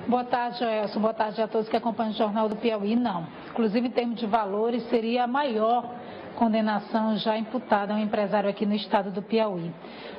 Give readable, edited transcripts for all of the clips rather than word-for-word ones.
Boa tarde, Joelson. Boa tarde a todos que acompanham o Jornal do Piauí. Não. Inclusive, em termos de valores, seria a maior condenação já imputada a um empresário aqui no estado do Piauí.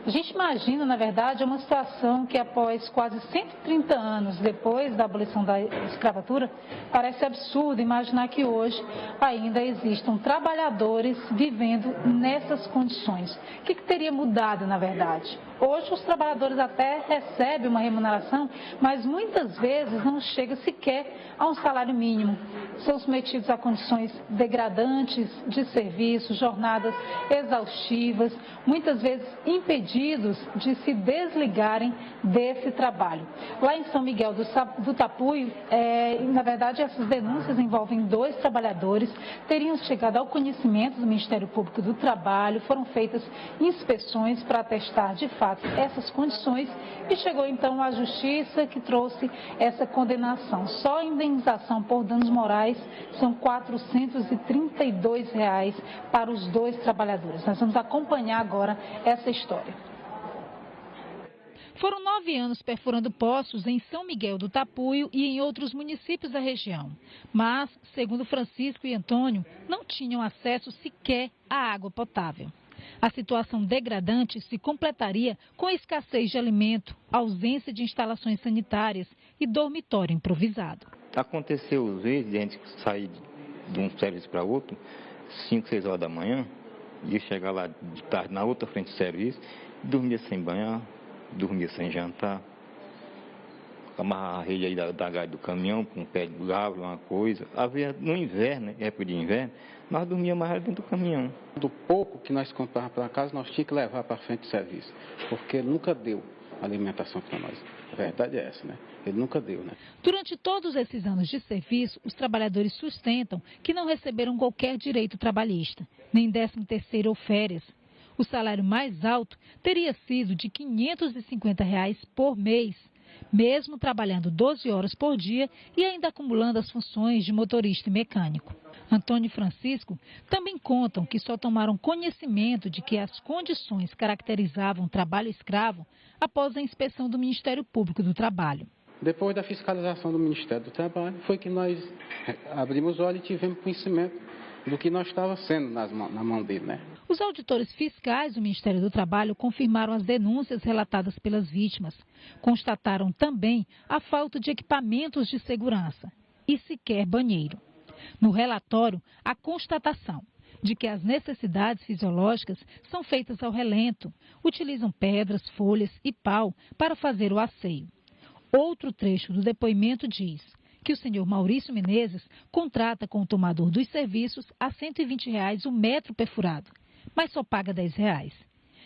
A gente imagina, na verdade, uma situação que após quase 130 anos depois da abolição da escravatura, parece absurdo imaginar que hoje ainda existam trabalhadores vivendo nessas condições. O que teria mudado, na verdade? Hoje os trabalhadores até recebem uma remuneração, mas muitas vezes não chega sequer a um salário mínimo. São submetidos a condições degradantes de serviço, jornadas exaustivas, muitas vezes impedidos de se desligarem desse trabalho. Lá em São Miguel do Tapuio, na verdade, essas denúncias envolvem 2 trabalhadores, teriam chegado ao conhecimento do Ministério Público do Trabalho, foram feitas inspeções para atestar de fato essas condições e chegou então à Justiça que trouxe essa condenação. Só a indenização por danos morais são R$ 432 para os 2 trabalhadores. Nós vamos acompanhar agora essa história. Foram 9 anos perfurando poços em São Miguel do Tapuio e em outros municípios da região. Mas, segundo Francisco e Antônio, não tinham acesso sequer à água potável. A situação degradante se completaria com a escassez de alimento, ausência de instalações sanitárias e dormitório improvisado. Aconteceu às vezes de a gente sair de um serviço para outro, 5, 6 horas da manhã, e chegar lá de tarde na outra frente do serviço, dormia sem banhar, dormia sem jantar, amarrar a rede aí da grade do caminhão com um pé de galo, uma coisa. No inverno, época de inverno, nós dormíamos mais dentro do caminhão. Do pouco que nós comprávamos para casa, nós tínhamos que levar para frente do serviço, porque ele nunca deu alimentação para nós. A verdade é essa, né? Ele nunca deu, né? Durante todos esses anos de serviço, os trabalhadores sustentam que não receberam qualquer direito trabalhista, nem 13º ou férias. O salário mais alto teria sido de R$ 550 por mês, mesmo trabalhando 12 horas por dia e ainda acumulando as funções de motorista e mecânico. Antônio e Francisco também contam que só tomaram conhecimento de que as condições caracterizavam o trabalho escravo após a inspeção do Ministério Público do Trabalho. Depois da fiscalização do Ministério do Trabalho, foi que nós abrimos os olhos e tivemos conhecimento do que nós estava sendo na mão dele, né? Os auditores fiscais do Ministério do Trabalho confirmaram as denúncias relatadas pelas vítimas. Constataram também a falta de equipamentos de segurança e sequer banheiro. No relatório, a constatação de que as necessidades fisiológicas são feitas ao relento, utilizam pedras, folhas e pau para fazer o asseio. Outro trecho do depoimento diz que o senhor Maurício Menezes contrata com o tomador dos serviços a R$ 120 o metro perfurado, mas só paga R$ 10.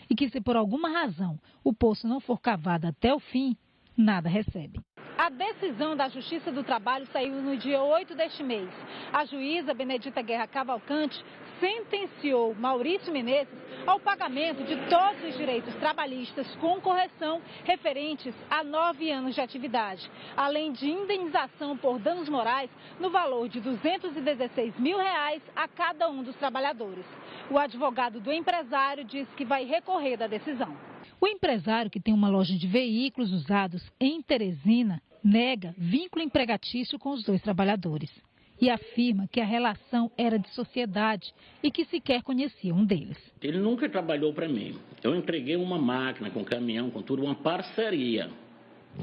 E que se por alguma razão o poço não for cavado até o fim, nada recebe. A decisão da Justiça do Trabalho saiu no dia 8 deste mês. A juíza Benedita Guerra Cavalcante sentenciou Maurício Menezes ao pagamento de todos os direitos trabalhistas com correção referentes a 9 anos de atividade, além de indenização por danos morais no valor de R$ 216 mil a cada um dos trabalhadores. O advogado do empresário diz que vai recorrer da decisão. O empresário, que tem uma loja de veículos usados em Teresina, nega vínculo empregatício com os 2 trabalhadores e afirma que a relação era de sociedade e que sequer conhecia um deles. Ele nunca trabalhou para mim. Eu entreguei uma máquina com caminhão, com tudo, uma parceria.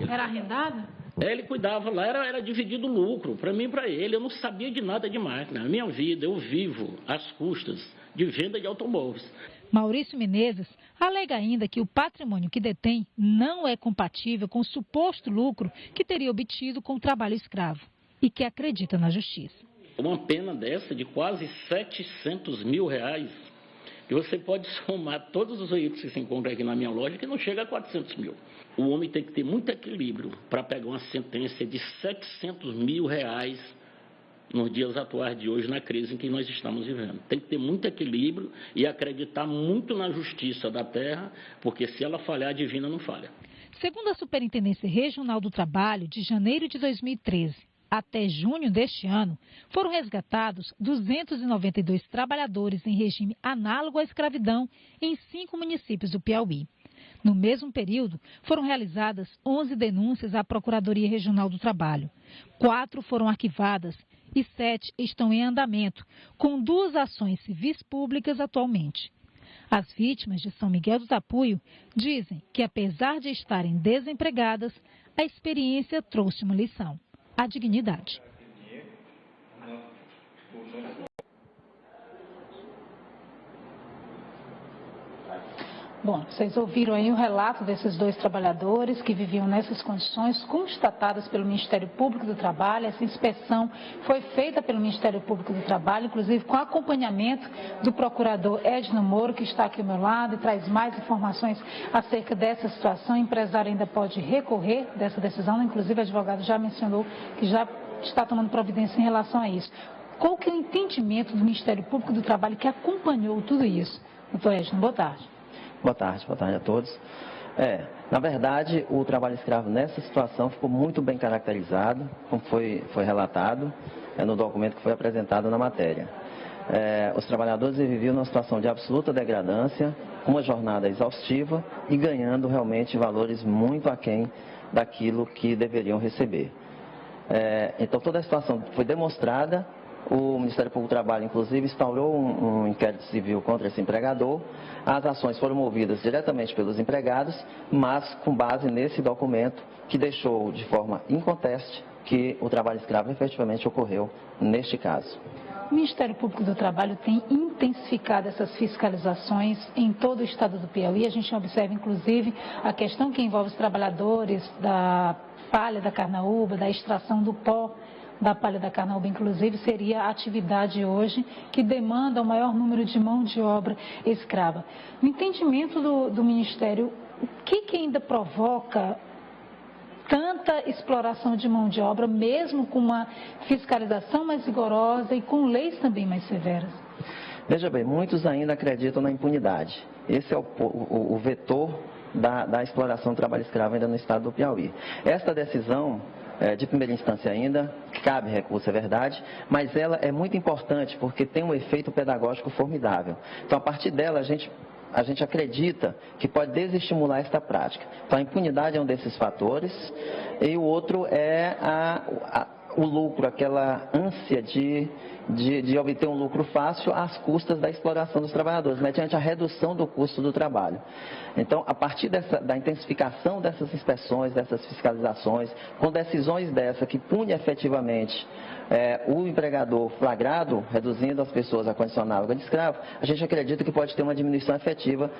Era arrendada? Ele cuidava lá, era dividido o lucro, para mim e para ele. Eu não sabia de nada de máquina. A minha vida, eu vivo às custas de venda de automóveis. Maurício Menezes alega ainda que o patrimônio que detém não é compatível com o suposto lucro que teria obtido com o trabalho escravo e que acredita na justiça. Uma pena dessa de quase R$ 700 mil, que você pode somar todos os veículos que se encontram aqui na minha loja, que não chega a 400 mil. O homem tem que ter muito equilíbrio para pegar uma sentença de R$ 700 mil nos dias atuais de hoje, na crise em que nós estamos vivendo. Tem que ter muito equilíbrio e acreditar muito na justiça da terra, porque se ela falhar, a divina não falha. Segundo a Superintendência Regional do Trabalho, de janeiro de 2013 até junho deste ano, foram resgatados 292 trabalhadores em regime análogo à escravidão em 5 municípios do Piauí. No mesmo período, foram realizadas 11 denúncias à Procuradoria Regional do Trabalho. 4 foram arquivadas e 7 estão em andamento, com 2 ações civis públicas atualmente. As vítimas de São Miguel do Tapuio dizem que, apesar de estarem desempregadas, a experiência trouxe uma lição: a dignidade. Bom, vocês ouviram aí o relato desses 2 trabalhadores que viviam nessas condições constatadas pelo Ministério Público do Trabalho. Essa inspeção foi feita pelo Ministério Público do Trabalho, inclusive com acompanhamento do procurador Edno Moro, que está aqui ao meu lado e traz mais informações acerca dessa situação. O empresário ainda pode recorrer dessa decisão, inclusive o advogado já mencionou que já está tomando providência em relação a isso. Qual que é o entendimento do Ministério Público do Trabalho que acompanhou tudo isso? Doutor Edno, boa tarde. Boa tarde a todos. Na verdade, o trabalho escravo nessa situação ficou muito bem caracterizado, como foi relatado no documento que foi apresentado na matéria. Os trabalhadores viviam numa situação de absoluta degradância, uma jornada exaustiva e ganhando realmente valores muito aquém daquilo que deveriam receber. Então, toda a situação foi demonstrada. O Ministério Público do Trabalho, inclusive, instaurou um inquérito civil contra esse empregador. As ações foram movidas diretamente pelos empregados, mas com base nesse documento que deixou de forma inconteste que o trabalho escravo efetivamente ocorreu neste caso. O Ministério Público do Trabalho tem intensificado essas fiscalizações em todo o estado do Piauí. A gente observa, inclusive, a questão que envolve os trabalhadores da palha da carnaúba, da extração do pó da palha da carnaúba, inclusive, seria a atividade hoje que demanda o maior número de mão de obra escrava. No entendimento do Ministério, o que ainda provoca tanta exploração de mão de obra, mesmo com uma fiscalização mais rigorosa e com leis também mais severas? Veja bem, muitos ainda acreditam na impunidade. Esse é o vetor da exploração do trabalho escravo ainda no estado do Piauí. Esta decisão, de primeira instância ainda, cabe recurso, é verdade, mas ela é muito importante porque tem um efeito pedagógico formidável. Então, a partir dela, a gente acredita que pode desestimular esta prática. Então, a impunidade é um desses fatores e o outro é o lucro, aquela ânsia de obter um lucro fácil às custas da exploração dos trabalhadores, mediante a redução do custo do trabalho. Então, a partir da intensificação dessas inspeções, dessas fiscalizações, com decisões dessa que pune efetivamente o empregador flagrado, reduzindo as pessoas à condição análoga de escravo, a gente acredita que pode ter uma diminuição efetiva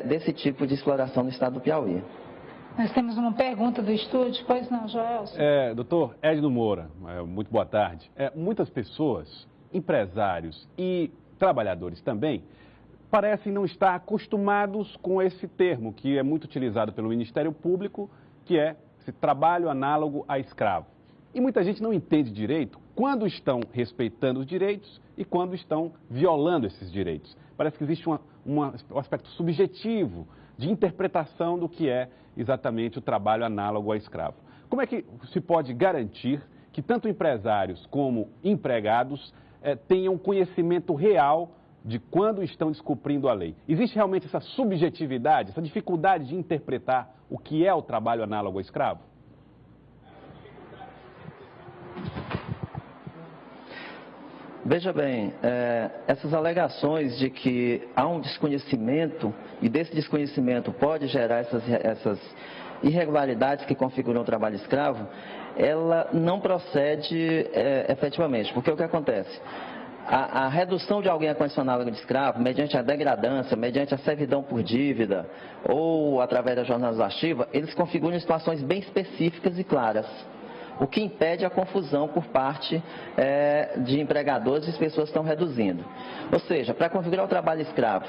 desse tipo de exploração no estado do Piauí. Nós temos uma pergunta do estúdio, pois não, Joelson? Doutor Edno Moura, muito boa tarde. Muitas pessoas, empresários e trabalhadores também, parecem não estar acostumados com esse termo que é muito utilizado pelo Ministério Público, que é esse trabalho análogo a escravo. E muita gente não entende direito quando estão respeitando os direitos e quando estão violando esses direitos. Parece que existe um aspecto subjetivo de interpretação do que é exatamente o trabalho análogo a escravo. Como é que se pode garantir que tanto empresários como empregados tenham conhecimento real de quando estão descumprindo a lei? Existe realmente essa subjetividade, essa dificuldade de interpretar o que é o trabalho análogo a escravo? Veja bem, essas alegações de que há um desconhecimento e desse desconhecimento pode gerar essas irregularidades que configuram o trabalho escravo, ela não procede efetivamente, porque o que acontece? A redução de alguém à condição análoga de escravo, mediante a degradância, mediante a servidão por dívida ou através da jornada exaustiva, eles configuram situações bem específicas e claras, o que impede a confusão por parte de empregadores e pessoas que estão reduzindo. Ou seja, para configurar o trabalho escravo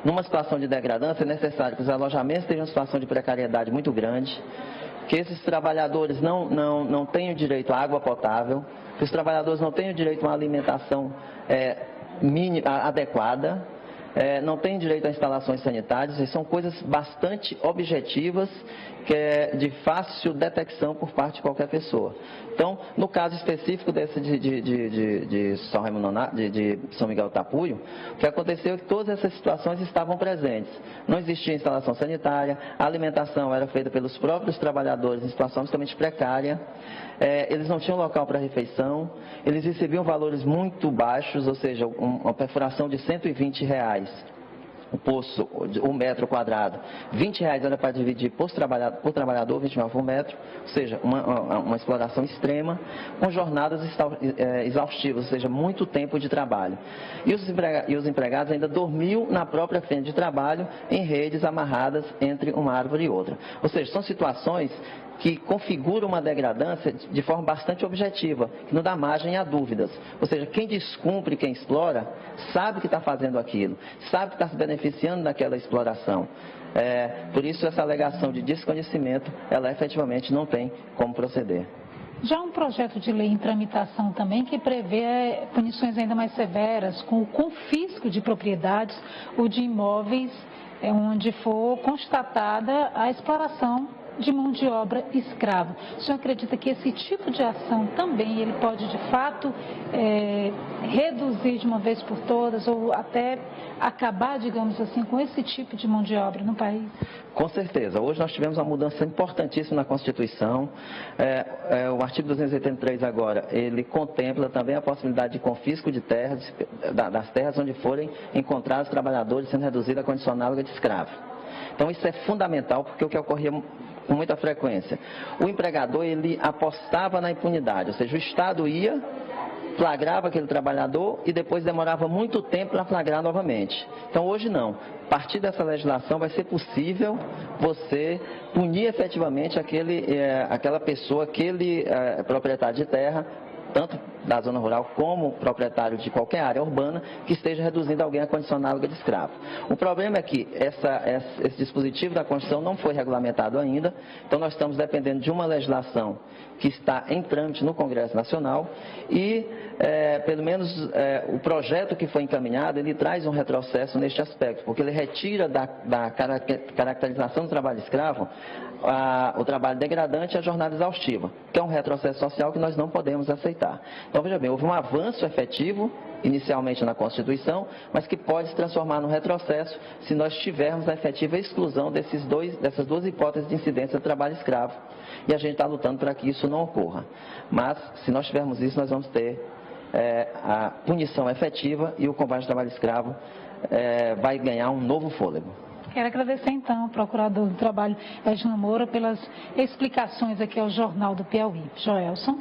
numa situação de degradância, é necessário que os alojamentos estejam em situação de precariedade muito grande, que esses trabalhadores não tenham direito à água potável, que os trabalhadores não tenham direito a uma alimentação mínima, adequada, não têm direito a instalações sanitárias, e são coisas bastante objetivas, que é de fácil detecção por parte de qualquer pessoa. Então, no caso específico desse de São Miguel Tapuio, o que aconteceu é que todas essas situações estavam presentes. Não existia instalação sanitária, a alimentação era feita pelos próprios trabalhadores em situação extremamente precária, eles não tinham local para refeição, eles recebiam valores muito baixos, ou seja, uma perfuração de R$120. O poço, o metro quadrado, R$20 era para dividir por trabalhador, 29 por metro, ou seja, uma exploração extrema, com jornadas exaustivas, ou seja, muito tempo de trabalho. E os empregados ainda dormiam na própria frente de trabalho, em redes amarradas entre uma árvore e outra. Ou seja, são situações que configuram uma degradância de forma bastante objetiva, que não dá margem a dúvidas. Ou seja, quem descumpre, quem explora, sabe que está fazendo aquilo, sabe que está se beneficiando daquela exploração. Por isso, essa alegação de desconhecimento, ela efetivamente não tem como proceder. Já um projeto de lei em tramitação também que prevê punições ainda mais severas, com o confisco de propriedades ou de imóveis onde for constatada a exploração de mão de obra escrava. O senhor acredita que esse tipo de ação também ele pode, de fato, reduzir de uma vez por todas ou até acabar, digamos assim, com esse tipo de mão de obra no país? Com certeza. Hoje nós tivemos uma mudança importantíssima na Constituição. O artigo 283 agora, ele contempla também a possibilidade de confisco de terras, das terras onde forem encontrados trabalhadores sendo reduzidos à condição análoga de escravo. Então isso é fundamental, porque o que ocorria com muita frequência, o empregador ele apostava na impunidade, ou seja, o Estado ia, flagrava aquele trabalhador e depois demorava muito tempo para flagrar novamente. Então hoje não. A partir dessa legislação vai ser possível você punir efetivamente aquela pessoa, aquele proprietário de terra, tanto da zona rural como proprietário de qualquer área urbana, que esteja reduzindo alguém à condição análoga de escravo. O problema é que esse dispositivo da Constituição não foi regulamentado ainda, então nós estamos dependendo de uma legislação que está em trâmite no Congresso Nacional e, pelo menos, o projeto que foi encaminhado, ele traz um retrocesso neste aspecto, porque ele retira da caracterização do trabalho escravo o trabalho degradante e a jornada exaustiva, que é um retrocesso social que nós não podemos aceitar. Então, veja bem, houve um avanço efetivo, inicialmente na Constituição, mas que pode se transformar num retrocesso se nós tivermos a efetiva exclusão dessas duas hipóteses de incidência do trabalho escravo. E a gente está lutando para que isso não ocorra. Mas, se nós tivermos isso, nós vamos ter a punição efetiva e o combate ao trabalho escravo vai ganhar um novo fôlego. Quero agradecer, então, ao Procurador do Trabalho, Reginaldo Moura, pelas explicações aqui ao Jornal do Piauí. Joelson.